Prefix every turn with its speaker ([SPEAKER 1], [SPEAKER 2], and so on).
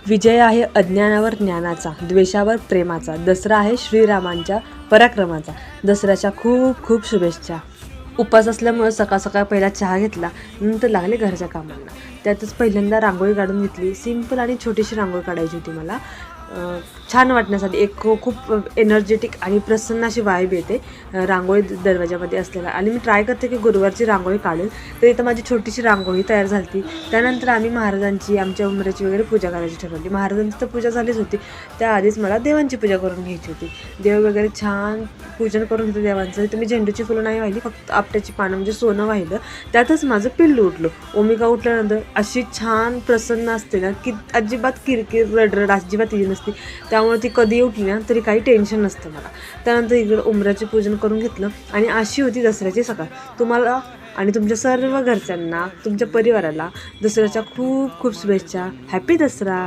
[SPEAKER 1] विजय आहे अज्ञानावर ज्ञानाचा, द्वेषावर प्रेमाचा. दसरा आहे श्रीरामांच्या पराक्रमाचा. दसऱ्याच्या खूप खूप शुभेच्छा. उपवास असल्यामुळं सकाळ सकाळ पहिला चहा घेतला, नंतर लागले घरच्या कामांना. त्यातच पहिल्यांदा रांगोळी काढून घेतली. सिंपल आणि छोटीशी रांगोळी काढायची होती मला, छान वाटण्यासाठी. एक खूप एनर्जेटिक आणि प्रसन्न अशी वाईब येते रांगोळी दरवाजामध्ये असलेला. आणि मी ट्राय करते की गुरुवारची रांगोळी काढेल. तर इथं माझी छोटीशी रांगोळी तयार झाली. त्यानंतर आम्ही महाराजांची, आमच्या उमऱ्याची वगैरे पूजा करायची ठरवली. महाराजांची तर पूजा झालीच होती, त्याआधीच मला देवांची पूजा करून घ्यायची होती. देव वगैरे छान पूजन करून घेतो देवांचं. इथं मी झेंडूची फुलं नाही वाहिली, फक्त आपट्याची पानं म्हणजे सोनं वाहिलं. त्यातच माझं पिल्लू उठलं. ओमिका उठल्यानंतर अशी छान प्रसन्न असते ना की अजिबात किरकिर रडरड अजिबात येत नसते. त्यामुळे ती कधी उठली ना तरी काही टेन्शन नसतं मला. त्यानंतर इकडं उमऱ्याचे पूजन करून घेतलं आणि अशी होती दसऱ्याची सकाळ. तुम्हाला आणि तुमच्या सर्व घरच्यांना, तुमच्या परिवाराला दसऱ्याच्या खूप खूप शुभेच्छा. हॅपी दसरा.